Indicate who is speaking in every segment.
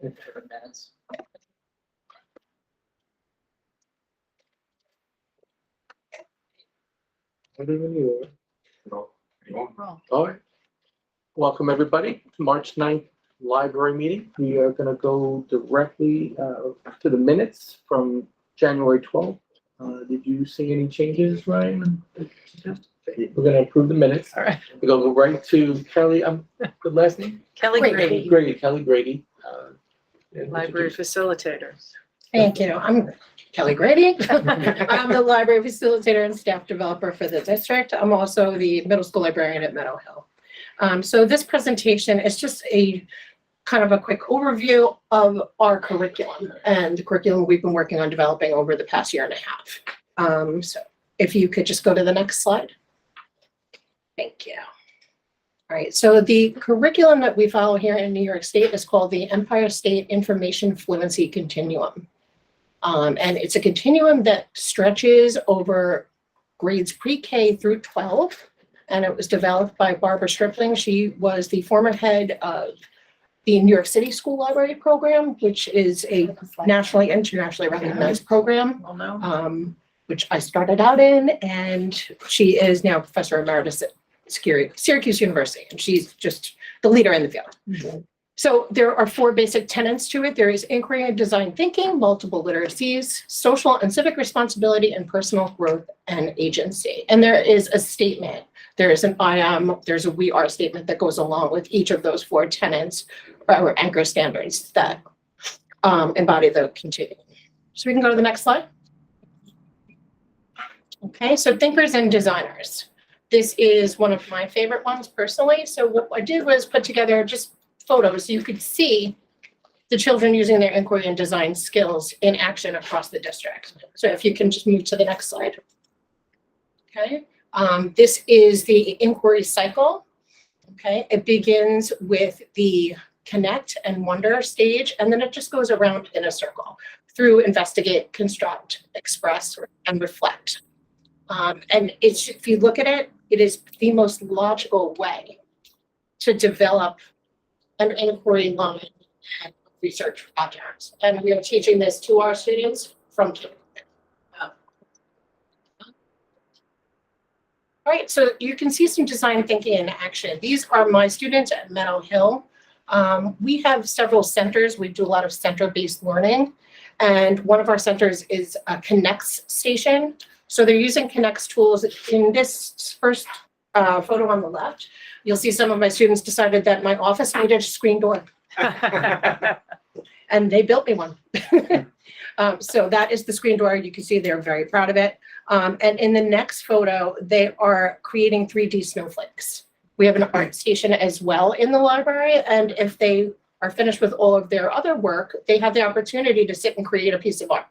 Speaker 1: Minutes. All right. Welcome, everybody, to March 9th library meeting. We are going to go directly to the minutes from January 12th. Did you see any changes, Ryan? We're going to approve the minutes.
Speaker 2: All right.
Speaker 1: We're going to go right to Kelly. The last name?
Speaker 2: Kelly Grady,
Speaker 1: Kelly Grady.
Speaker 2: library facilitator.
Speaker 3: Thank you. I'm Kelly Grady. I'm the library facilitator and staff developer for the district. I'm also the middle school librarian at Meadow Hill. So this presentation is just a kind of a quick overview of our curriculum and the curriculum we've been working on developing over the past year and a half. So if you could just go to the next slide. Thank you. All right, so the curriculum that we follow here in New York State is called the Empire State Information Fluency Continuum. And it's a continuum that stretches over grades pre-K through 12. And it was developed by Barbara Stripling. She was the former head of the New York City School Library Program, which is a nationally, internationally recognized program, which I started out in. And she is now professor emeritus at Syracuse University. And she's just the leader in the field. Mm-hmm. So there are 4 basic tenets to it. There is inquiry and design thinking, multiple literacies, social and civic responsibility, and personal growth and agency. And there is a statement. There is an I am, there's a we are statement that goes along with each of those 4 tenets or anchor standards that embody the continuum. So we can go to the next slide. Okay, so thinkers and designers. This is one of my favorite ones personally. So what I did was put together just photos so you could see the children using their inquiry and design skills in action across the district. So if you can just move to the next slide. Okay, this is the inquiry cycle. Okay, it begins with the connect and wonder stage, and then it just goes around in a circle through investigate, construct, express, and reflect. And it's, if you look at it, it is the most logical way to develop an inquiry line and research projects. And we are teaching this to our students from kindergarten. All right, so you can see some design thinking in action. These are my students at Meadow Hill. We have several centers. We do a lot of center-based learning. And one of our centers is a Connects station. So they're using Connects tools. In this first photo on the left, you'll see some of my students decided that my office needed a screen door. And they built me one. So that is the screen door. You can see they're very proud of it. And in the next photo, they are creating 3D snowflakes. We have an art station as well in the library. And if they are finished with all of their other work, they have the opportunity to sit and create a piece of art.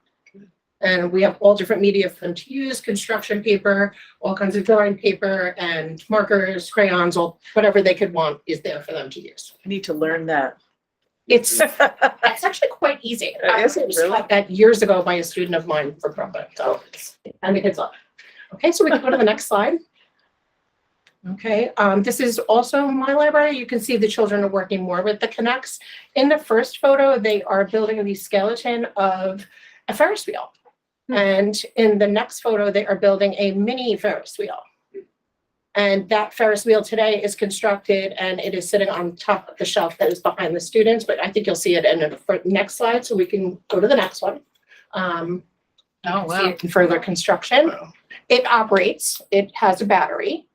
Speaker 3: And we have all different media for them to use, construction paper, all kinds of drawing paper, and markers, crayons, or whatever they could want is there for them to use.
Speaker 2: I need to learn that.
Speaker 3: It's actually quite easy. I was
Speaker 2: really?
Speaker 3: taught that years ago by a student of mine for Brooklyn. So and the kids love it. Okay, so we can go to the next slide. Okay, this is also my library. You can see the children are working more with the Connects. In the first photo, they are building the skeleton of a Ferris wheel. And in the next photo, they are building a mini Ferris wheel. And that Ferris wheel today is constructed and it is sitting on top of the shelf that is behind the students, but I think you'll see it in the next slide. So we can go to the next one.
Speaker 2: Oh, wow.
Speaker 3: Further construction. It operates, it has a battery,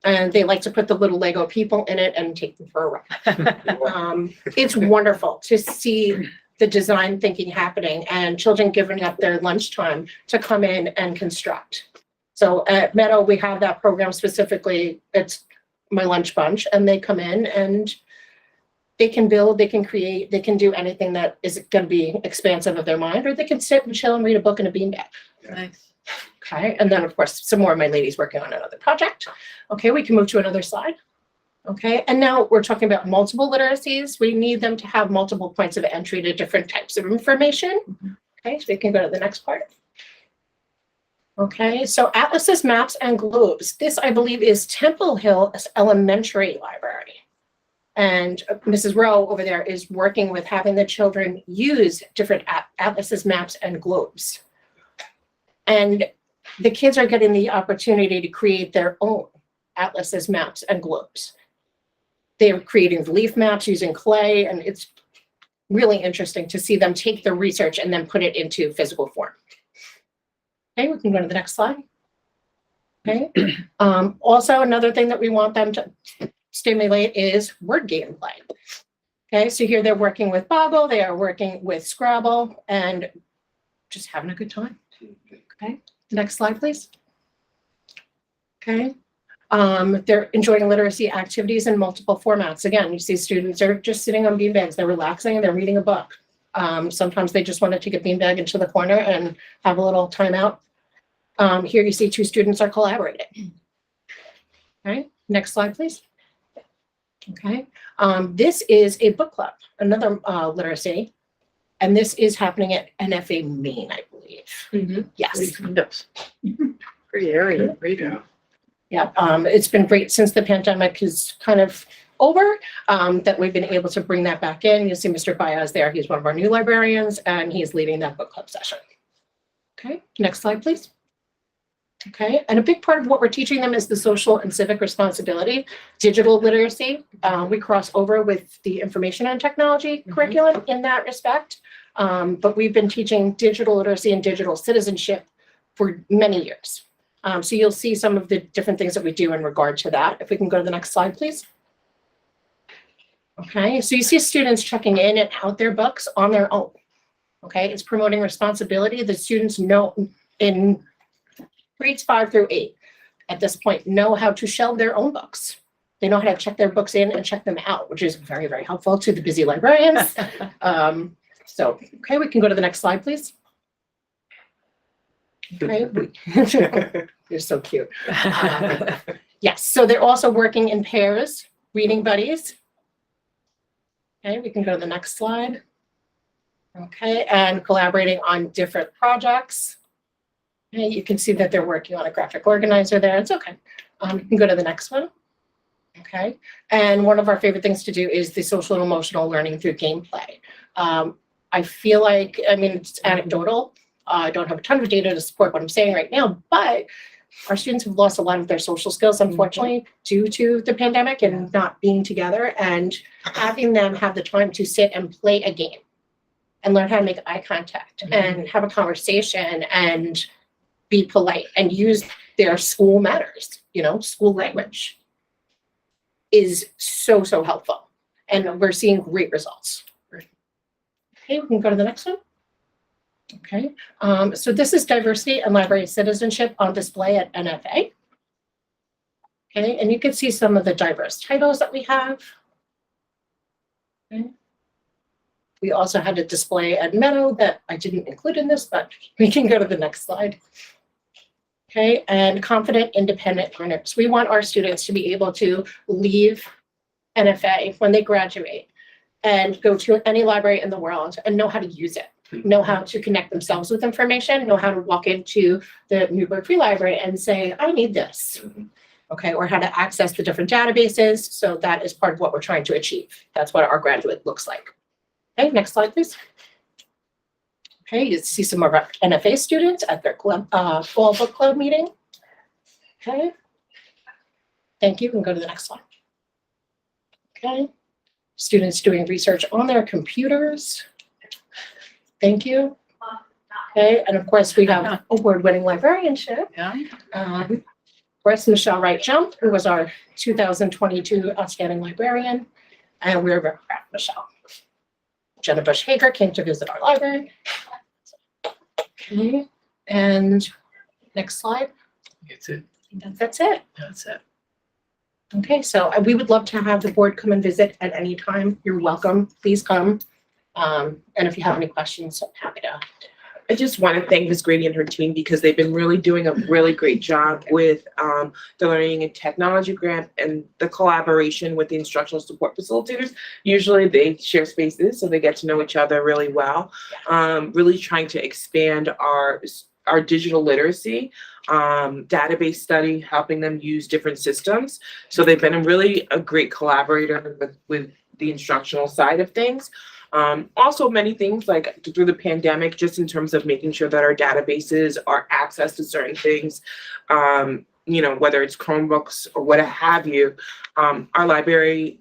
Speaker 3: and they like to put the little Lego people in it and take them for a ride. It's wonderful to see the design thinking happening and children giving up their lunchtime to come in and construct. So at Meadow, we have that program specifically. It's my lunch bunch, and they come in and they can build, they can create, they can do anything that is going to be expansive of their mind, or they can sit and chill and read a book in a beanbag.
Speaker 2: Nice.
Speaker 3: Okay, and then of course, some more of my ladies working on another project. Okay, we can move to another slide. Okay, and now we're talking about multiple literacies. We need them to have multiple points of entry to different types of information. Okay, so we can go to the next part. Okay, so atlases, maps, and globes. This, I believe, is Temple Hill Elementary Library. And Mrs. Rowe over there is working with having the children use different atlases, maps, and globes. And the kids are getting the opportunity to create their own atlases, maps, and globes. They're creating relief maps using clay, and it's really interesting to see them take the research and then put it into physical form. Okay, we can go to the next slide. Okay. Also, another thing that we want them to stimulate is word game play. Okay, so here they're working with Boggle, they are working with Scrabble, and just having a good time. Okay, next slide, please. Okay. They're enjoying literacy activities in multiple formats. Again, you see students are just sitting on beanbags, they're relaxing and they're reading a book. Sometimes they just want to take a beanbag into the corner and have a little time out. Here you see two students are collaborating. Okay, next slide, please. Okay, this is a book club, another literacy, and this is happening at NFA Maine, I believe.
Speaker 2: Mm-hmm.
Speaker 3: Yes.
Speaker 2: Pretty area, reading.
Speaker 3: Yeah, it's been great since the pandemic is kind of over, that we've been able to bring that back in. You see Mr. Baez there. He's one of our new librarians, and he's leading that book club session. Okay, next slide, please. Okay, and a big part of what we're teaching them is the social and civic responsibility, digital literacy. We cross over with the information and technology curriculum in that respect, but we've been teaching digital literacy and digital citizenship for many years. So you'll see some of the different things that we do in regard to that. If we can go to the next slide, please. Okay, so you see students checking in and out their books on their own. Okay, it's promoting responsibility. The students know in grades 5 through 8 at this point know how to shelve their own books. They know how to check their books in and check them out, which is very, very helpful to the busy librarians. So, okay, we can go to the next slide, please. Okay, you're so cute. Yes, so they're also working in pairs, reading buddies. Okay, we can go to the next slide. Okay, and collaborating on different projects. Okay, you can see that they're working on a graphic organizer there. It's okay. You can go to the next one. Okay, and one of our favorite things to do is the social and emotional learning through gameplay. I feel like, I mean, it's anecdotal. I don't have a ton of data to support what I'm saying right now, but our students have lost a lot of their social skills, unfortunately, due to the pandemic and not being together, and having them have the time to sit and play a game and learn how to make eye contact and have a conversation and be polite and use their school manners, you know, school language is so, so helpful. And we're seeing great results. Okay, we can go to the next one. Okay, so this is diversity and library citizenship on display at NFA. Okay, and you can see some of the diverse titles that we have. Okay. We also had a display at Meadow that I didn't include in this, but we can go to the next slide. Okay, and confident, independent learners. We want our students to be able to leave NFA when they graduate and go to any library in the world and know how to use it, know how to connect themselves with information, know how to walk into the Newburgh Free Library and say, I need this, okay, or how to access the different databases. So that is part of what we're trying to achieve. That's what our graduate looks like. Okay, next slide, please. Okay, you see some of our NFA students at their club, fall book club meeting. Okay, thank you, and go to the next one. Okay, students doing research on their computers. Thank you. Okay, and of course we have award-winning librarianship.
Speaker 2: Yeah.
Speaker 3: Of course, Michelle Wright Jump, who was our 2022 Outstanding Librarian, and we're very proud of Michelle. Jenna Bush Hager came to visit our library. Okay, and next slide.
Speaker 2: That's it.
Speaker 3: That's it.
Speaker 2: That's it.
Speaker 3: Okay, so we would love to have the board come and visit at any time. You're welcome. Please come. And if you have any questions, I'm happy to.
Speaker 4: I just want to thank Ms. Grady and her team because they've been really doing a really great job with the Learning and Technology Grant and the collaboration with the instructional support facilitators. Usually they share spaces, so they get to know each other really well. Really trying to expand our our digital literacy, database study, helping them use different systems. So they've been a great collaborator with the instructional side of things. Also many things like through the pandemic, just in terms of making sure that our databases are access to certain things, you know, whether it's Chromebooks or what have you. Our library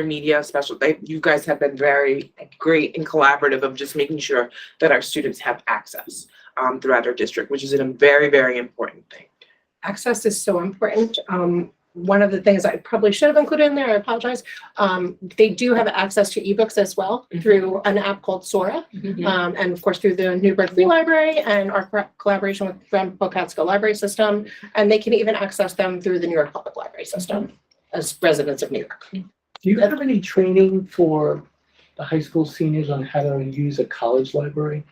Speaker 4: media you guys have been very great and collaborative of just making sure that our students have access throughout our district, which is a very, very important thing.
Speaker 3: Access is so important. One of the things I probably should have included in there, I apologize. They do have access to ebooks as well through an app called Sora. And of course, through the Newburgh Free Library and our collaboration with Grand Pocatsko Library System. And they can even access them through the New York Public Library System as residents of New York.
Speaker 1: Do you have any training for the high school seniors on how to use a college library?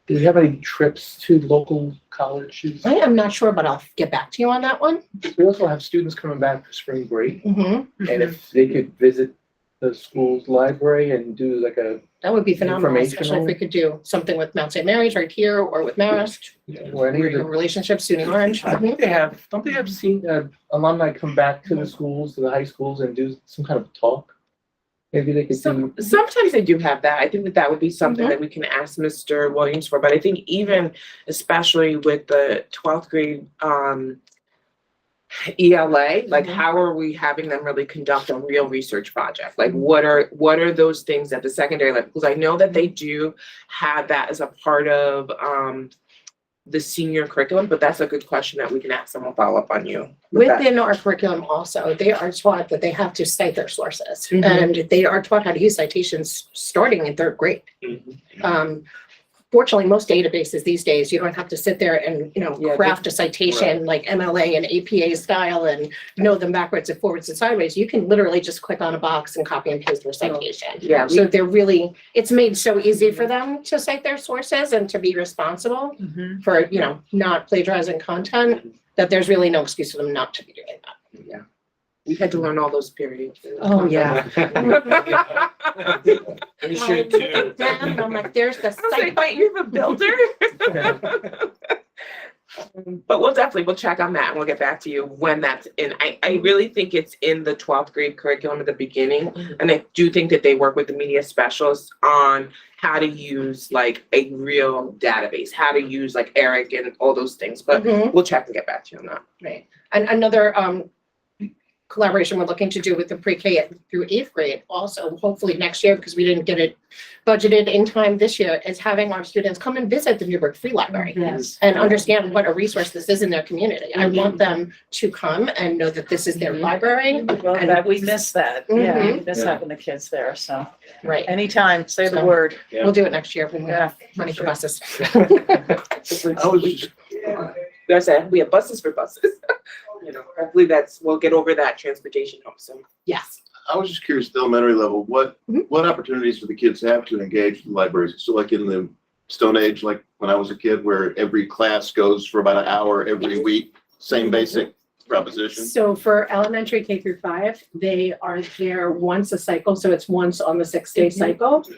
Speaker 1: Do you have any trips to local colleges?
Speaker 3: I am not sure, but I'll get back to you on that one.
Speaker 1: We also have students coming back for spring break,
Speaker 3: Mm-hmm.
Speaker 1: and if they could visit the school's library and do like a,
Speaker 3: That would be phenomenal, especially
Speaker 1: Informational.
Speaker 3: if we could do something with Mount St. Mary's right here or with Marist.
Speaker 1: or any of the,
Speaker 3: Relationship, SUNY Orange.
Speaker 1: I think don't they have seen alumni come back to the schools, to the high schools and do some kind of talk? Maybe they could do.
Speaker 4: Sometimes they do have that. I think that would be something that we can ask Mr. Williams for, but I think even especially with the 12th grade ELA, like how are we having them really conduct a real research project? Like what are those things at the secondary level? Because I know that they do have that as a part of the senior curriculum, but that's a good question that we can ask them. We'll follow up on you. with that.
Speaker 3: Within our curriculum also, they are taught that they have to cite their sources. And they are taught how to use citations starting in 3rd grade. Fortunately, most databases these days, you don't have to sit there and, craft a citation like MLA and APA style and know them backwards and forwards and sideways. You can literally just click on a box and copy and paste their citation.
Speaker 4: Yeah,
Speaker 3: So it's made so easy for them to cite their sources and to be responsible for, not plagiarizing content, that there's really no excuse for them not to be doing that.
Speaker 4: Yeah. We had to learn all those periods.
Speaker 3: Oh, yeah.
Speaker 2: We should too.
Speaker 3: And I'm like, there's the
Speaker 4: I was like,
Speaker 3: site.
Speaker 4: wait, you're the builder? But we'll check on that and we'll get back to you when that's in. I really think it's in the 12th grade curriculum at the beginning. And I do think that they work with the media specialists on how to use like a real database, how to use like Eric and all those things. But we'll check and get back to you on that.
Speaker 3: Right. And another collaboration we're looking to do with the pre-K through 8th grade also, hopefully next year, because we didn't get it budgeted in time this year, is having our students come and visit the Newburgh Free Library and understand what a resource this is in their community. I want them to come and know that this is their library.
Speaker 2: Well,
Speaker 3: And-
Speaker 2: that we miss that. Yeah, we
Speaker 3: Mhm.
Speaker 2: miss having the kids there, so
Speaker 3: Right.
Speaker 2: anytime, say the
Speaker 3: So-
Speaker 2: word.
Speaker 3: We'll do it next year when we
Speaker 2: Yeah.
Speaker 3: have money for buses.
Speaker 1: I was just,
Speaker 4: That's it. We have buses for buses. Hopefully we'll get over that transportation also.
Speaker 3: Yes.
Speaker 5: I was just curious, at the elementary level, what opportunities do the kids have to engage with the libraries? So like in the Stone Age, like when I was a kid, where every class goes for about an hour every week, same basic proposition?
Speaker 3: So for elementary K through 5, they are there once a cycle, so it's once on the 6-day cycle.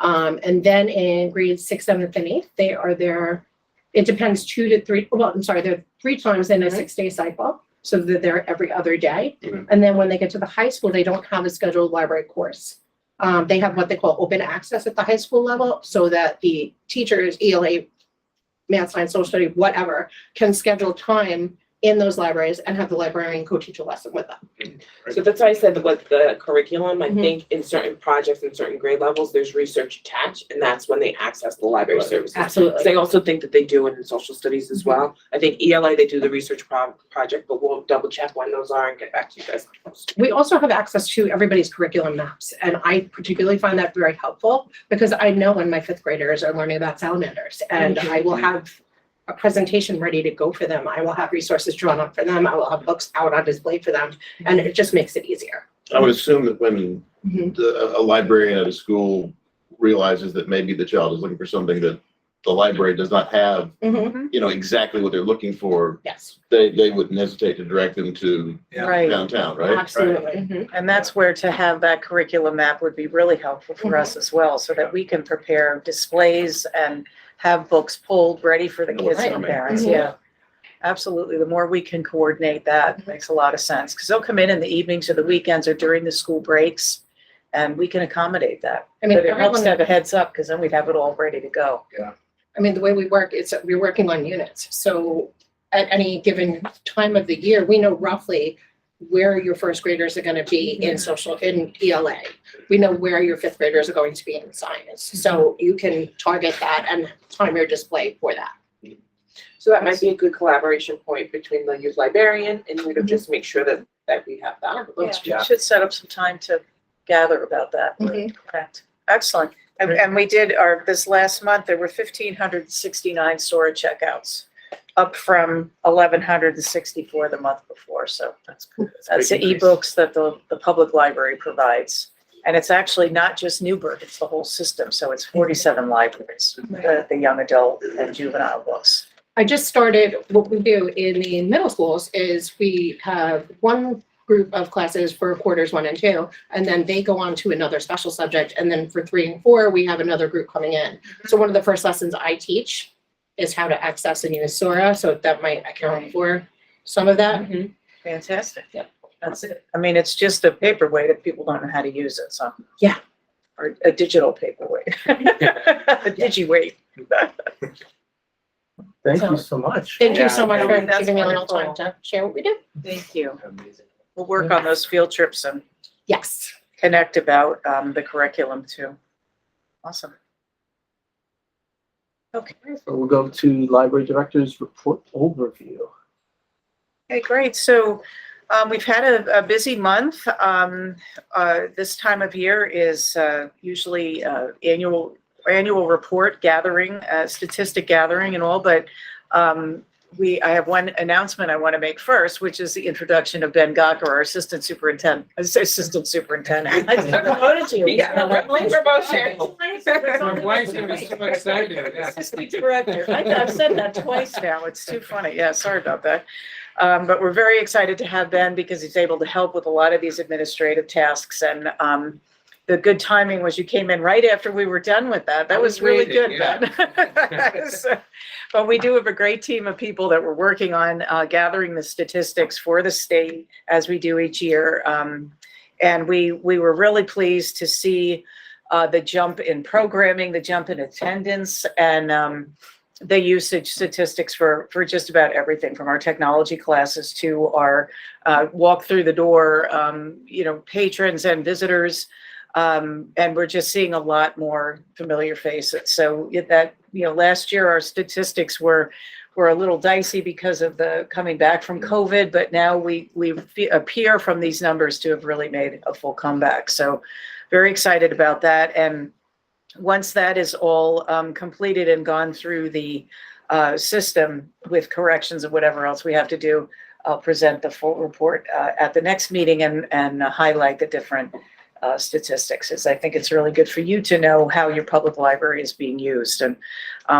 Speaker 3: And then in grades 6th, 7th, and 8th, they are there, it depends 2 to 3, they're 3 times in a 6-day cycle. So they're there every other day. And then when they get to the high school, they don't have a scheduled library course. They have what they call open access at the high school level, so that the teachers, ELA, math, science, social study, whatever, can schedule time in those libraries and have the librarian co-teach a lesson with them.
Speaker 4: So that's why I said with the curriculum, I think in certain projects and certain grade levels, there's research attached, and that's when they access the library services.
Speaker 3: Absolutely.
Speaker 4: So I also think that they do it in social studies as well. I think ELA, they do the research project, but we'll double check when those are and get back to you guys.
Speaker 3: We also have access to everybody's curriculum maps, and I particularly find that very helpful because I know when my 5th graders are learning about salamanders, and I will have a presentation ready to go for them. I will have resources drawn up for them. I will have books out on display for them, and it just makes it easier.
Speaker 5: I would assume that when a librarian at a school realizes that maybe the child is looking for something that the library does not have,
Speaker 3: Mhm.
Speaker 5: exactly what they're looking for,
Speaker 3: Yes,
Speaker 5: they wouldn't hesitate to direct them to
Speaker 2: Right.
Speaker 5: downtown, right?
Speaker 3: absolutely.
Speaker 2: And that's where to have that curriculum map would be really helpful for us as well, so that we can prepare displays and have books pulled, ready for the kids and the parents,
Speaker 3: Mhm.
Speaker 2: yeah. Absolutely, the more we can coordinate that, makes a lot of sense, because they'll come in the evenings or the weekends or during the school breaks, and we can accommodate that.
Speaker 3: I mean,
Speaker 2: But it helps to have
Speaker 3: everyone,
Speaker 2: a heads up, because then we'd have it all ready to go.
Speaker 3: I mean, the way we work, we're working on units. So at any given time of the year, we know roughly where your first graders are gonna be in ELA. We know where your fifth graders are going to be in science. So you can target that and time your display for that.
Speaker 4: So that might be a good collaboration point between the youth librarian and we to just make sure that we have that.
Speaker 2: Yeah, we should set up some time to gather about that.
Speaker 3: Mhm.
Speaker 2: Correct. Excellent. And we did this last month, there were 1,569 Sora checkouts, up from 1,164 the month before, so that's the ebooks that the public library provides. And it's actually not just Newburgh, it's the whole system, so it's 47 libraries, the young adult and juvenile books.
Speaker 3: I just started, what we do in the middle schools is we have one group of classes for quarters 1 and 2, and then they go on to another special subject. And then for 3 and 4, we have another group coming in. So one of the first lessons I teach is how to access and use Sora. So that might account for some of that.
Speaker 2: Fantastic.
Speaker 3: Yep.
Speaker 2: That's it. I mean, it's just a paperweight if people don't know how to use it, so.
Speaker 3: Yeah.
Speaker 2: Or a digital paperweight. A digiweight.
Speaker 1: Thank you so much.
Speaker 3: Thank you so much
Speaker 2: Yeah,
Speaker 3: for
Speaker 2: that's
Speaker 3: giving me a little
Speaker 2: wonderful.
Speaker 3: time to share what we do.
Speaker 2: Thank you.
Speaker 1: Amazing.
Speaker 2: We'll work on those field trips and
Speaker 3: Yes.
Speaker 2: connect about the curriculum too. Awesome. Okay.
Speaker 1: So we'll go to library director's report overview.
Speaker 2: Okay, great. So we've had a busy month. This time of year is usually annual report gathering, statistic gathering and all, but I have one announcement I want to make first, which is the introduction of Ben Gawker, our assistant superintendent. I promoted you.
Speaker 4: Yeah, Wembley promotion.
Speaker 6: My wife's gonna be so excited. Yeah.
Speaker 2: Assistant director. I've said that twice now. It's too funny. Yeah, sorry about that. But we're very excited to have Ben because he's able to help with a lot of these administrative tasks. And the good timing was you came in right after we were done with that. That was really good, Ben. But we do have a great team of people that we're working on gathering the statistics for the state as we do each year. And we were really pleased to see the jump in programming, the jump in attendance, and the usage statistics for just about everything from our technology classes to our walk through the door, patrons and visitors. And we're just seeing a lot more familiar faces. So that, last year our statistics were a little dicey because of the coming back from COVID, but now we appear from these numbers to have really made a full comeback. So very excited about that. And once that is all completed and gone through the system with corrections and whatever else we have to do, I'll present the full report at the next meeting and highlight the different statistics, as I think it's really good for you to know how your public library is being used. And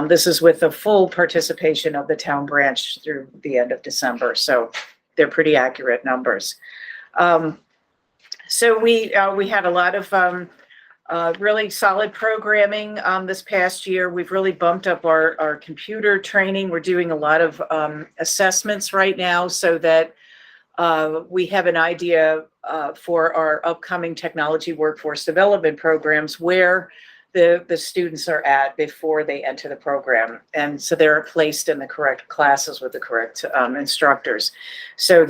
Speaker 2: this is with the full participation of the town branch through the end of December. So they're pretty accurate numbers. So we had a lot of really solid programming this past year. We've really bumped up our computer training. We're doing a lot of assessments right now so that we have an idea for our upcoming technology workforce development programs where the students are at before they enter the program. And so they're placed in the correct classes with the correct instructors. So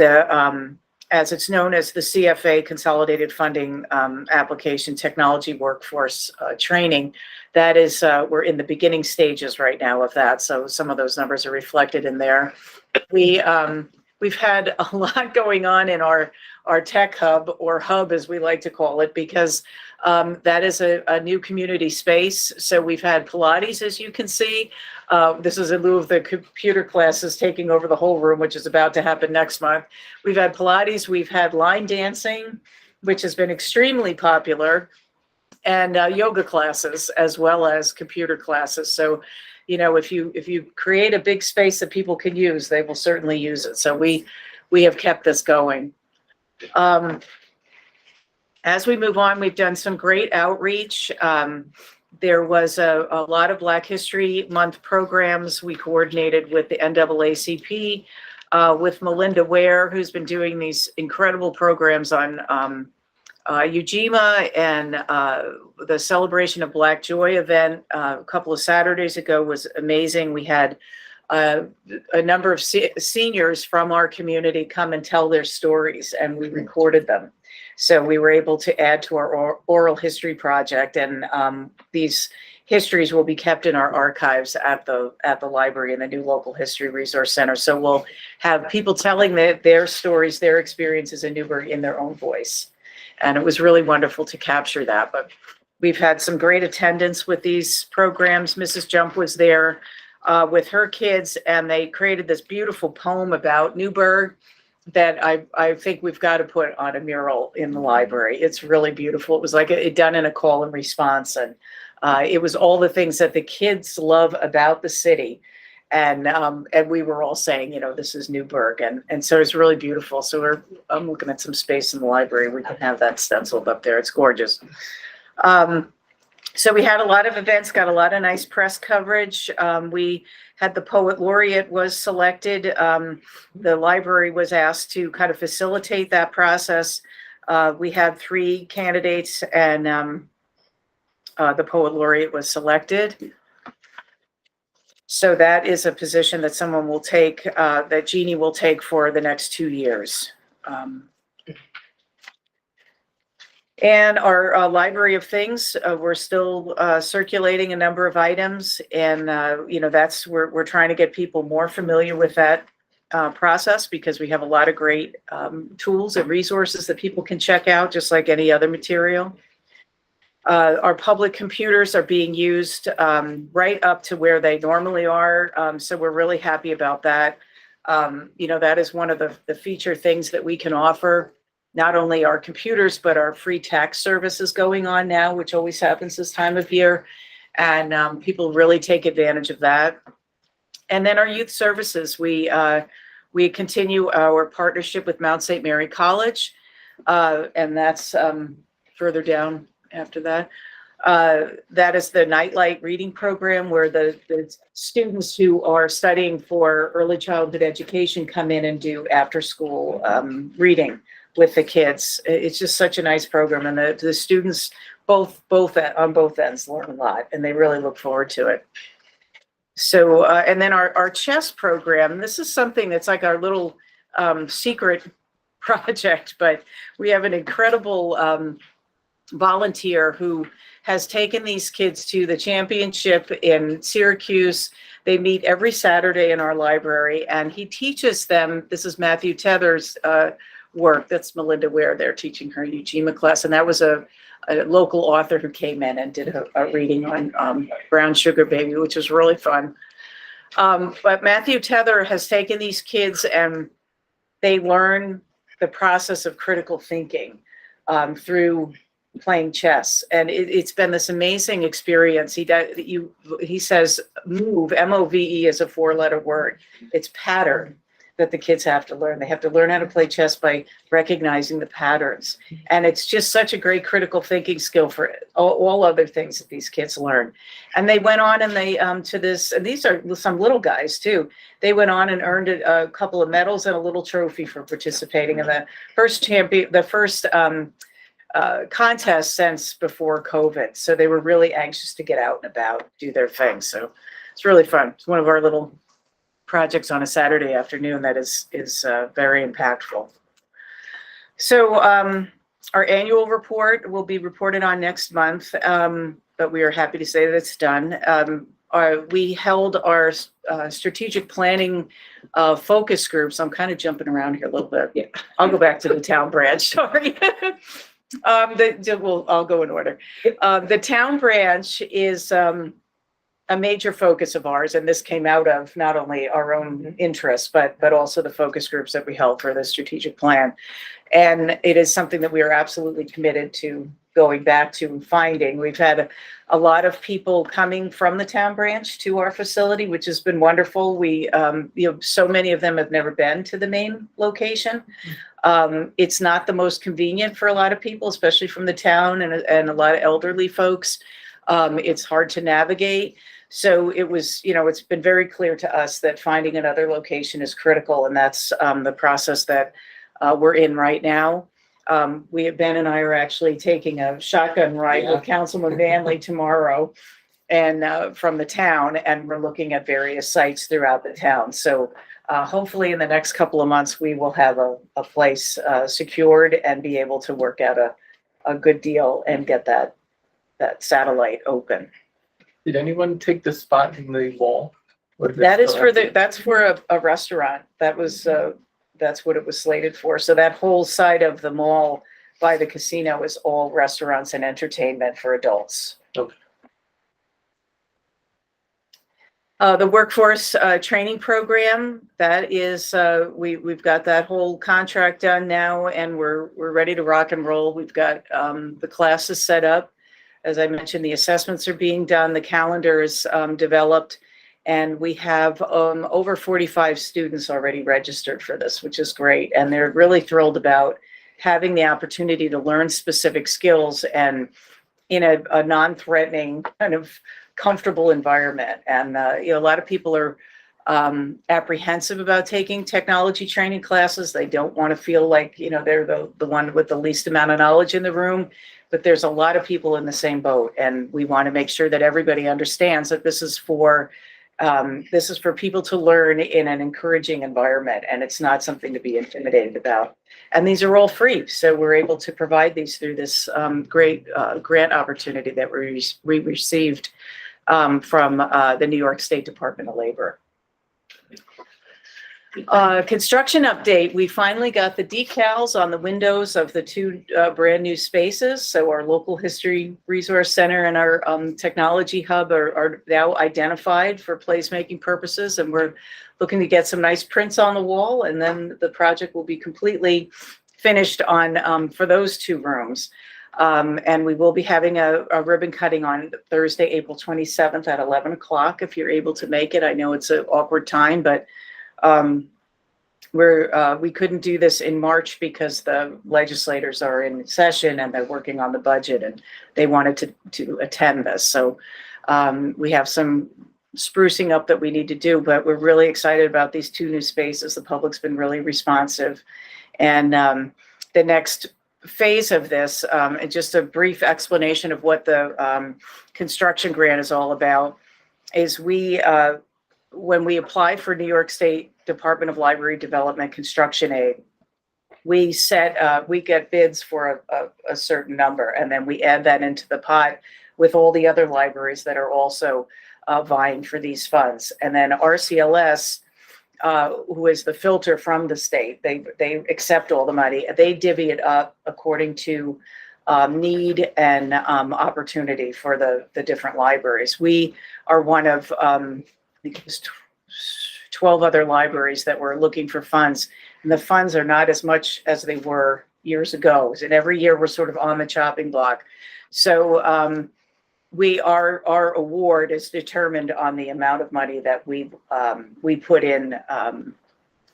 Speaker 2: as it's known as the CFA Consolidated Funding Application Technology Workforce Training, that is, we're in the beginning stages right now of that. So some of those numbers are reflected in there. We've had a lot going on in our tech hub, or hub as we like to call it, because that is a new community space. So we've had Pilates, as you can see. This is in lieu of the computer classes taking over the whole room, which is about to happen next month. We've had Pilates, we've had line dancing, which has been extremely popular, and yoga classes, as well as computer classes. So you know, if you create a big space that people can use, they will certainly use it. So we have kept this going. As we move on, we've done some great outreach. There was a lot of Black History Month programs. We coordinated with the NAACP, with Melinda Ware, who's been doing these incredible programs on Ujima, and the Celebration of Black Joy event a couple of Saturdays ago was amazing. We had a number of seniors from our community come and tell their stories, and we recorded them. So we were able to add to our oral history project, and these histories will be kept in our archives at the library in the new local history resource center. So we'll have people telling their stories, their experiences in Newburgh in their own voice. And it was really wonderful to capture that. But we've had some great attendance with these programs. Mrs. Jump was there with her kids, and they created this beautiful poem about Newburgh that I think we've got to put on a mural in the library. It's really beautiful. It was like it done in a call and response, and it was all the things that the kids love about the city. And we were all saying, you know, this is Newburgh, and so it's really beautiful. So I'm looking at some space in the library. We can have that stenciled up there. It's gorgeous. So we had a lot of events, got a lot of nice press coverage. We had the poet laureate was selected. The library was asked to kind of facilitate that process. We had 3 candidates, and the poet laureate was selected. So that is a position that someone will take, that Jeannie will take for the next 2 years. And our Library of Things, we're still circulating a number of items, and you know, that's we're trying to get people more familiar with that process, because we have a lot of great tools and resources that people can check out, just like any other material. Our public computers are being used right up to where they normally are, so we're really happy about that. You know, that is one of the feature things that we can offer. Not only our computers, but our free tax services going on now, which always happens this time of year. And people really take advantage of that. And then our youth services, we continue our partnership with Mount St. Mary College. And that's further down after that. That is the Nightlight Reading Program, where the students who are studying for early childhood education come in and do after school reading with the kids. It's just such a nice program, and the students on both ends learn a lot, and they really look forward to it. So, and then our chess program, this is something that's like our little secret project, but we have an incredible volunteer who has taken these kids to the championship in Syracuse. They meet every Saturday in our library, and he teaches them. This is Matthew Tether's work. That's Melinda Ware there teaching her Ujima class. And that was a local author who came in and did a reading on Brown Sugar Baby, which was really fun. But Matthew Tether has taken these kids, and they learn the process of critical thinking through playing chess. And it's been this amazing experience. He says move, M-O-V-E, is a 4-letter word. It's pattern that the kids have to learn. They have to learn how to play chess by recognizing the patterns. And it's just such a great critical thinking skill for all other things that these kids learn. And they went on, and they to this, and these are some little guys too. They went on and earned a couple of medals and a little trophy for participating in the first contest since before COVID. So they were really anxious to get out and about, do their thing. So it's really fun. It's one of our little projects on a Saturday afternoon that is very impactful. So our annual report will be reported on next month, but we are happy to say that it's done. We held our strategic planning focus groups. I'm kind of jumping around here a little bit. Yeah. I'll go back to the town branch, sorry. I'll go in order. The town branch is a major focus of ours, and this came out of not only our own interests, but also the focus groups that we held for the strategic plan. And it is something that we are absolutely committed to going back to finding. We've had a lot of people coming from the town branch to our facility, which has been wonderful. We, so many of them have never been to the main location. It's not the most convenient for a lot of people, especially from the town and a lot of elderly folks. It's hard to navigate. So it was, it's been very clear to us that finding another location is critical, and that's the process that we're in right now. Ben and I are actually taking a shotgun ride with Councilman Vanley tomorrow and from the town, and we're looking at various sites throughout the town. So hopefully in the next couple of months, we will have a place secured and be able to work out a good deal and get that satellite open.
Speaker 1: Did anyone take the spot in the wall?
Speaker 2: That's for a restaurant. That's what it was slated for. So that whole side of the mall by the casino is all restaurants and entertainment for adults.
Speaker 1: Okay.
Speaker 2: The workforce training program, that is, we've got that whole contract done now, and we're ready to rock and roll. We've got the classes set up. As I mentioned, the assessments are being done, the calendar is developed, and we have over 45 students already registered for this, which is great. And they're really thrilled about having the opportunity to learn specific skills and in a non-threatening kind of comfortable environment. And a lot of people are apprehensive about taking technology training classes. They don't want to feel like, they're the one with the least amount of knowledge in the room. But there's a lot of people in the same boat, and we want to make sure that everybody understands that this is for people to learn in an encouraging environment, and it's not something to be intimidated about. And these are all free, so we're able to provide these through this great grant opportunity that we received from the New York State Department of Labor. Construction update. We finally got the decals on the windows of the two brand new spaces. So our local history resource center and our technology hub are now identified for placemaking purposes. And we're looking to get some nice prints on the wall. And then the project will be completely finished on for those two rooms. And we will be having a ribbon cutting on Thursday, April 27th at 11 o'clock. If you're able to make it, I know it's an awkward time, but we couldn't do this in March because the legislators are in session and they're working on the budget, and they wanted to attend this. So we have some sprucing up that we need to do, but we're really excited about these two new spaces. The public's been really responsive. And the next phase of this, and just a brief explanation of what the construction grant is all about, is when we apply for New York State Department of Library Development construction aid, we get bids for a certain number, and then we add that into the pot with all the other libraries that are also vying for these funds. And then RCLS, who is the filter from the state, they accept all the money. They divvy it up according to need and opportunity for the different libraries. We are one of I think it was 12 other libraries that were looking for funds, and the funds are not as much as they were years ago. And every year we're sort of on the chopping block. So our award is determined on the amount of money that we put in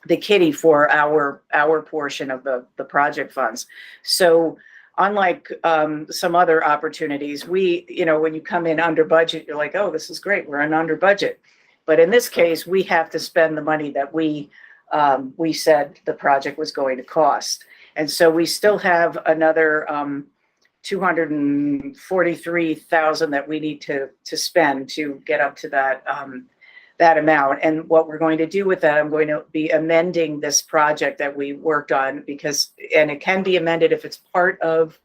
Speaker 2: the kitty for our portion of the project funds. So unlike some other opportunities, when you come in under budget, you're like, oh, this is great, we're under budget. But in this case, we have to spend the money that we said the project was going to cost. And so we still have another $243,000 that we need to spend to get up to that amount. And what we're going to do with that, I'm going to be amending this project that we worked on, and it can be amended if it's part of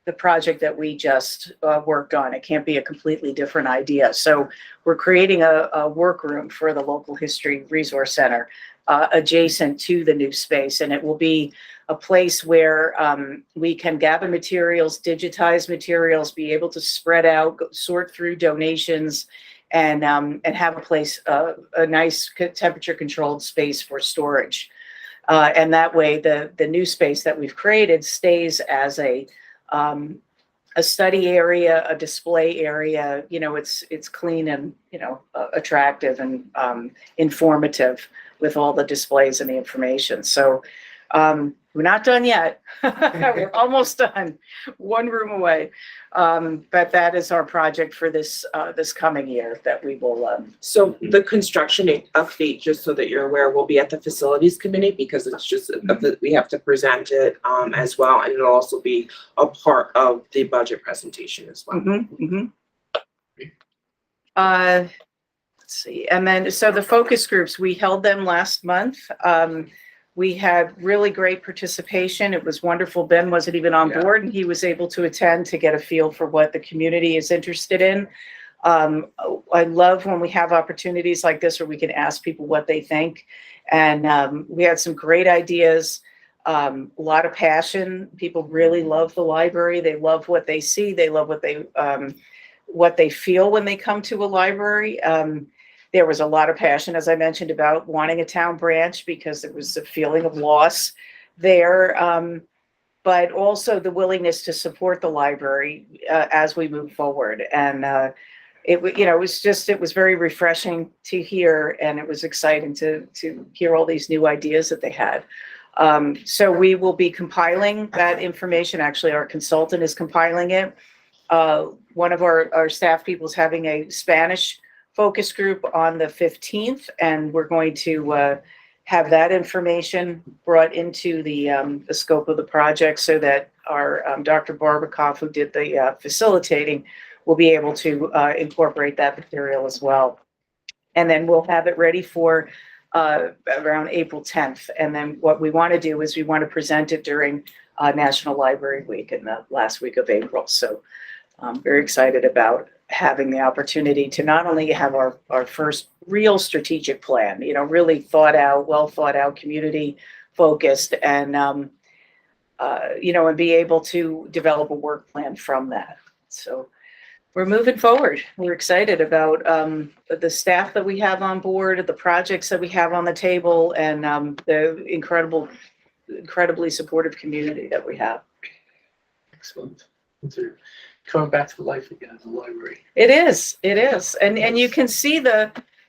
Speaker 2: the project that we just worked on. It can't be a completely different idea. So we're creating a workroom for the local history resource center adjacent to the new space. And it will be a place where we can gather materials, digitize materials, be able to spread out, sort through donations, and have a place, a nice temperature-controlled space for storage. And that way, the new space that we've created stays as a study area, a display area. You know, it's clean and, you know, attractive and informative with all the displays and the information. So we're not done yet. We're almost done, one room away. But that is our project for this coming year that we will.
Speaker 4: So the construction update, just so that you're aware, will be at the facilities committee because it's just, we have to present it as well. And it'll also be a part of the budget presentation as well.
Speaker 2: Let's see. And then, so the focus groups, we held them last month. We had really great participation. It was wonderful. Ben wasn't even on board and he was able to attend to get a feel for what the community is interested in. I love when we have opportunities like this where we can ask people what they think. And we had some great ideas, a lot of passion. People really love the library. They love what they see. They love what they feel when they come to a library. There was a lot of passion, as I mentioned, about wanting a town branch because there was a feeling of loss there, but also the willingness to support the library as we move forward. And it was very refreshing to hear, and it was exciting to hear all these new ideas that they had. So we will be compiling that information. Actually, our consultant is compiling it. One of our staff people is having a Spanish focus group on the 15th, and we're going to have that information brought into the scope of the project so that our Dr. Barbakoff, who did the facilitating, will be able to incorporate that material as well. And then we'll have it ready for around April 10th. And then what we want to do is we want to present it during National Library Week in the last week of April. So I'm very excited about having the opportunity to not only have our first real strategic plan, you know, really thought out, well thought out, community focused, and you know, and be able to develop a work plan from that. So we're moving forward. We're excited about the staff that we have on board, the projects that we have on the table, and the incredibly supportive community that we have.
Speaker 1: Excellent. They're coming back to life again in the library.
Speaker 2: It is. And you can see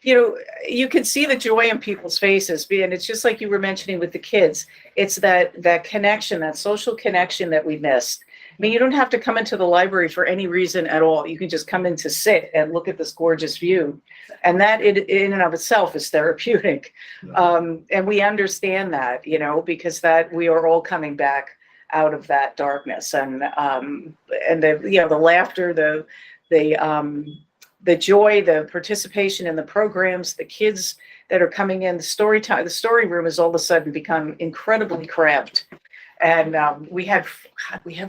Speaker 2: you can see the joy in people's faces. And it's just like you were mentioning with the kids. It's that connection, that social connection that we missed. I mean, you don't have to come into the library for any reason at all. You can just come in to sit and look at this gorgeous view. And that in and of itself is therapeutic. And we understand that, you know, because that we are all coming back out of that darkness, and the, you know, the laughter, the joy, the participation in the programs, the kids that are coming in, the story time, the story room has all of a sudden become incredibly cramped. And we had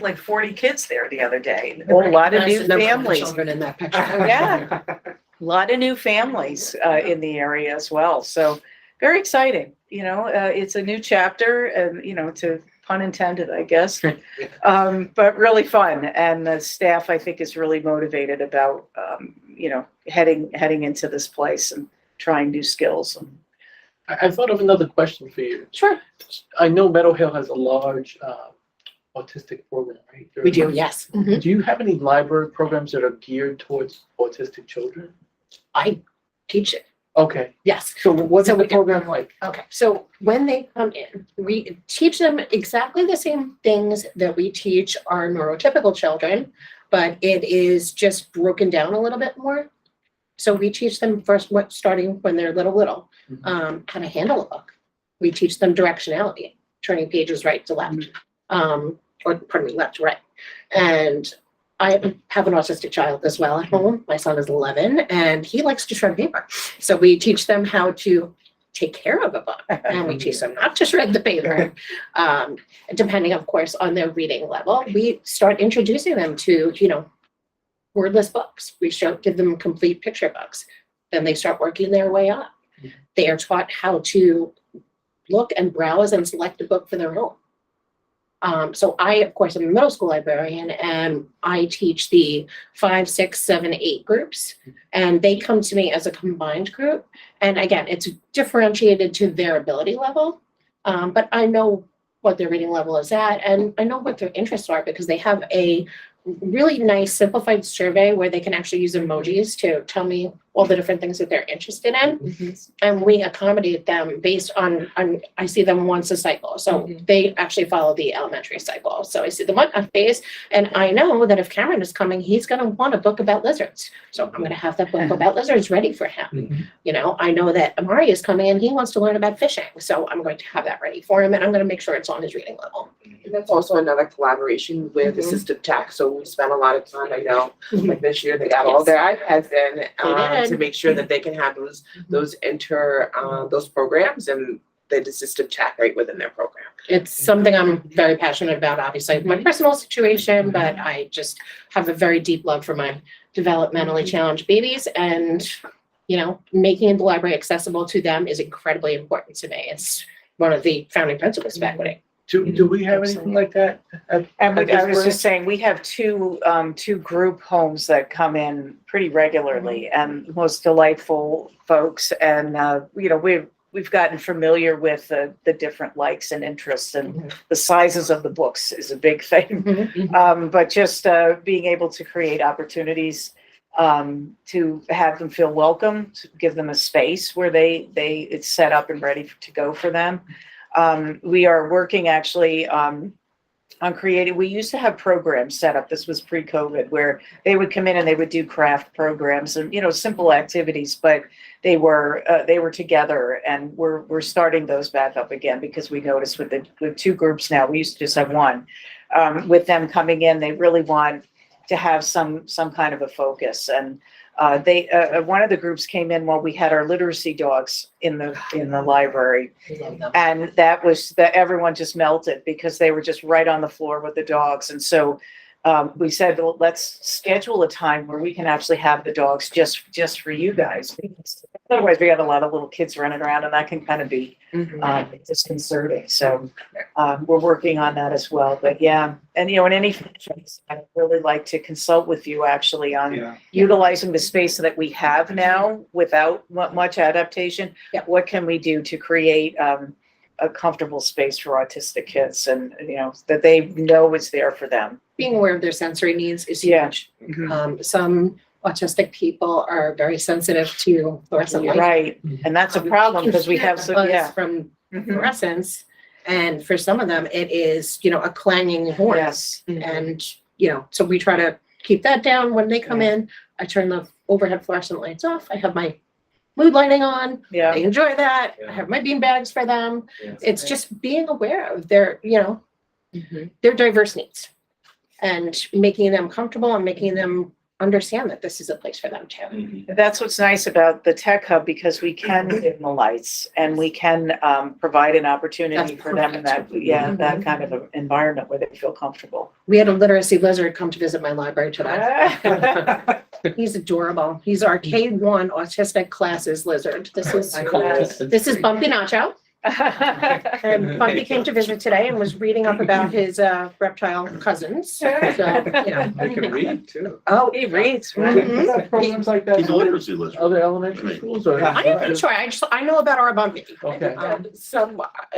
Speaker 2: like 40 kids there the other day. A lot of new families.
Speaker 3: Children in that picture.
Speaker 2: Yeah, a lot of new families in the area as well. So very exciting. You know, it's a new chapter, and you know, to pun intended, I guess, but really fun. And the staff, I think, is really motivated about, you know, heading into this place and trying new skills.
Speaker 1: I thought of another question for you.
Speaker 2: Sure.
Speaker 1: I know Meadow Hill has a large autistic program, right?
Speaker 3: We do, yes. Mhm.
Speaker 1: Do you have any library programs that are geared towards autistic children?
Speaker 3: I teach it.
Speaker 1: Okay.
Speaker 3: Yes.
Speaker 1: So what's
Speaker 3: So
Speaker 1: the
Speaker 3: we do.
Speaker 1: program like?
Speaker 3: Okay, so when they come in, we teach them exactly the same things that we teach our neurotypical children, but it is just broken down a little bit more. So we teach them first, starting when they're little, how to handle a book. We teach them directionality, turning pages right to left, or pardon me, left to right. And I have an autistic child as well at home. My son is 11 and he likes to shred paper. So we teach them how to take care of a book, and we teach them not to shred the paper. Depending, of course, on their reading level, we start introducing them to, you know, wordless books. We give them complete picture books. Then they start working their way up. They are taught how to look and browse and select a book for their own. So I, of course, am a middle school librarian and I teach the 5, 6, 7, 8 groups. And they come to me as a combined group. And again, it's differentiated to their ability level. But I know what their reading level is at and I know what their interests are because they have a really nice simplified survey where they can actually use emojis to tell me all the different things that they're interested in. And we accommodate them based on I see them once a cycle. So they actually follow the elementary cycle. So I see them on a phase and I know that if Cameron is coming, he's going to want a book about lizards. So I'm going to have that book about lizards ready for him. You know, I know that Amari is coming and he wants to learn about fishing. So I'm going to have that ready for him and I'm going to make sure it's on his reading level.
Speaker 4: And that's also another collaboration with
Speaker 3: Mhm.
Speaker 4: assistive tech. So we spent a lot of time, I know, like this year, they got all their iPads in
Speaker 3: did.
Speaker 4: to make sure that they can have those those programs and the assistive tech right within their program.
Speaker 3: It's something I'm very passionate about, obviously, my personal situation, but I just have a very deep love for my developmentally challenged babies and, you know, making the library accessible to them is incredibly important to me. It's one of the founding principles of equity.
Speaker 1: Do we have anything like that?
Speaker 2: And I was just saying, we have two group homes that come in pretty regularly and most delightful folks. And, you know, we've gotten familiar with the different likes and interests and the sizes of the books is a big thing. But just being able to create opportunities to have them feel welcome, to give them a space where it's set up and ready to go for them. We are working actually on creating, we used to have programs set up, this was pre-COVID, where they would come in and they would do craft programs and, you know, simple activities, but they were together and we're starting those back up again because we noticed with the 2 groups now, we used to just have 1. With them coming in, they really want to have some kind of a focus and one of the groups came in while we had our literacy dogs in the library. And that was everyone just melted because they were just right on the floor with the dogs. And so we said, well, let's schedule a time where we can actually have the dogs just for you guys. Otherwise, we got a lot of little kids running around and that can kind of be disconcerting. So we're working on that as well. But yeah, and you know, in any case, I'd really like to consult with you actually on utilizing the space that we have now without much adaptation.
Speaker 3: Yeah.
Speaker 2: What can we do to create a comfortable space for autistic kids and, you know, that they know it's there for them?
Speaker 3: Being aware of their sensory needs is
Speaker 2: Yeah.
Speaker 3: huge. Some autistic people are very sensitive to fluorescent light.
Speaker 2: Right, and that's a problem because we have,
Speaker 3: Buzz from fluorescence. And for some of them, it is, you know, a clanging horn.
Speaker 2: Yes.
Speaker 3: And, you know, so we try to keep that down when they come in. I turn the overhead fluorescent lights off. I have my mood lighting on.
Speaker 2: Yeah.
Speaker 3: They enjoy that.
Speaker 1: Yeah.
Speaker 3: I have my bean bags for them.
Speaker 1: Yeah.
Speaker 3: It's just being aware of their, you know, their diverse needs and making them comfortable and making them understand that this is a place for them too.
Speaker 2: That's what's nice about the tech hub because we can dim the lights and we can provide an opportunity
Speaker 3: That's
Speaker 2: for them in that,
Speaker 3: perfect.
Speaker 2: that kind of an environment where they feel comfortable.
Speaker 3: We had a literacy lizard come to visit my library today. He's adorable. He's our K1 autistic classes lizard. This is Bumpy Nacho. And Bumpy came to visit today and was reading up about his reptile cousins. So, you know.
Speaker 1: They can read too.
Speaker 3: Oh,
Speaker 2: He reads,
Speaker 3: Mhm.
Speaker 2: right?
Speaker 1: Is that programs like that?
Speaker 5: He's a literacy lizard.
Speaker 1: Other elementary schools or?
Speaker 3: I'm not even sure. I know about our Bumpy.
Speaker 1: Okay.
Speaker 4: I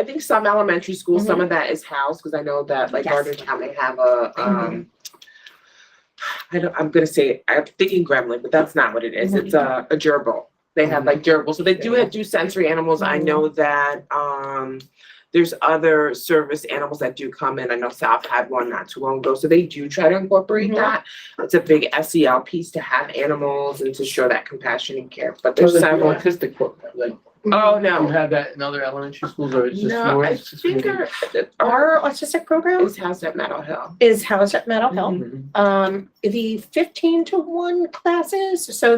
Speaker 4: think some elementary schools, some of that is housed, because I know that like
Speaker 3: Yes.
Speaker 4: Gardner Town, they have a, I'm gonna say, I'm thinking gremlin, but that's not what it is. It's a gerbil. They have like gerbils, so they do sensory animals. I know that, there's other service animals that do come in. I know South had one not too long ago, so they do try to incorporate
Speaker 3: Mhm.
Speaker 4: that. It's a big SEL piece to have animals and to show that compassion and care, but there's
Speaker 1: There's an
Speaker 4: several.
Speaker 1: autistic program, like,
Speaker 4: Oh,
Speaker 1: you
Speaker 4: no.
Speaker 1: have that in other elementary schools or it's just
Speaker 4: No, I
Speaker 1: yours?
Speaker 4: think
Speaker 3: Our autistic program
Speaker 4: is housed at Meadow Hill.
Speaker 3: is housed at Meadow Hill.
Speaker 1: Mhm.
Speaker 3: The 15-1 classes, so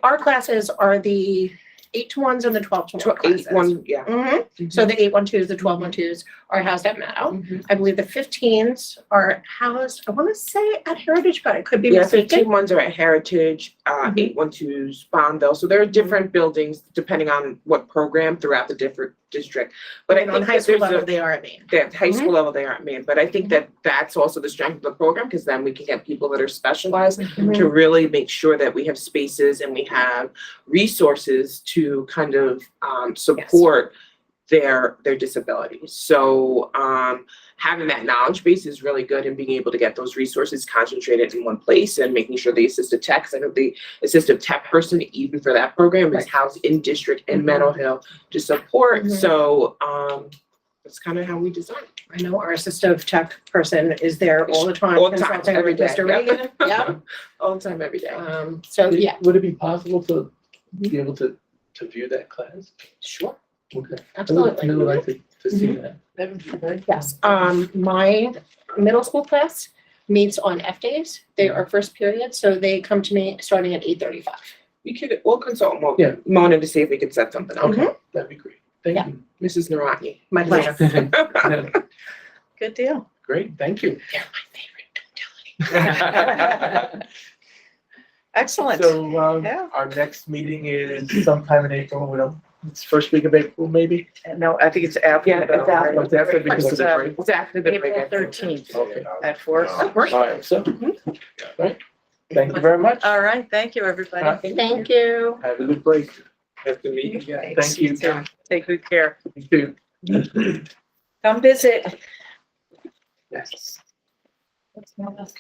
Speaker 3: our classes are the 8-1s and the 12-1 classes.
Speaker 4: 8-1, yeah.
Speaker 3: Mhm. So the 8-1-2s, the 12-1-2s are housed at Meadow. I believe the 15s are housed, I want to say at Heritage, but I could be
Speaker 4: Yeah,
Speaker 3: mistaken.
Speaker 4: 15-1s are at Heritage, 8-1-2s Bonneville, so there are different buildings depending on what program throughout the different district. But I
Speaker 3: And on
Speaker 4: think
Speaker 3: high
Speaker 4: that
Speaker 3: school
Speaker 4: there's
Speaker 3: level,
Speaker 4: a,
Speaker 3: they are a main.
Speaker 4: that high school level, they aren't manned, but I think that that's also the strength of the program, because then we can get people that are specialized to really make sure that we have spaces and we have resources to kind of support their disabilities. So having that knowledge base is really good, and being able to get those resources concentrated in one place and making sure the assistive tech, 'cause I know the assistive tech person, even for that program, is housed in district in Meadow Hill to support. So that's kind of how we design it.
Speaker 3: I know our assistive tech person is there all the time.
Speaker 4: All the time,
Speaker 3: consulting
Speaker 4: every
Speaker 3: with
Speaker 4: day.
Speaker 3: Mr. Reagan. Yep.
Speaker 4: All the time, every day.
Speaker 3: So, yeah,
Speaker 1: Would it be possible to be able to view that class?
Speaker 3: sure,
Speaker 1: Okay.
Speaker 3: absolutely.
Speaker 1: I would like to see that.
Speaker 2: That would be great.
Speaker 3: Yes, my middle school class meets on F days. They are first period, so they come to me starting at 8:35.
Speaker 4: We'll consult
Speaker 1: Yeah.
Speaker 4: Mona to see if we can set something up.
Speaker 1: Okay, that'd be great. Thank
Speaker 3: Yeah.
Speaker 1: you.
Speaker 4: Mrs. Narani.
Speaker 3: My pleasure.
Speaker 2: Good deal.
Speaker 1: Great, thank you.
Speaker 3: They're my favorite, don't tell
Speaker 2: Excellent.
Speaker 1: So,
Speaker 2: Yeah.
Speaker 1: our next meeting is sometime in April, we don't, it's first week of April, maybe?
Speaker 2: No, I think it's after.
Speaker 4: Yeah, it's after.
Speaker 1: Oh, it's after because of the break?
Speaker 4: It's after the
Speaker 2: April
Speaker 4: break.
Speaker 2: 13th
Speaker 1: Okay.
Speaker 2: at 4.
Speaker 1: All right, so, right, thank you very much.
Speaker 2: All right, thank you, everybody.
Speaker 3: you. Thank you.
Speaker 1: Have a good break.
Speaker 6: Have to meet again.
Speaker 1: Thank you.
Speaker 2: too. Take good care.
Speaker 1: You too.
Speaker 2: Come visit.
Speaker 1: Yes.
Speaker 2: That's my last-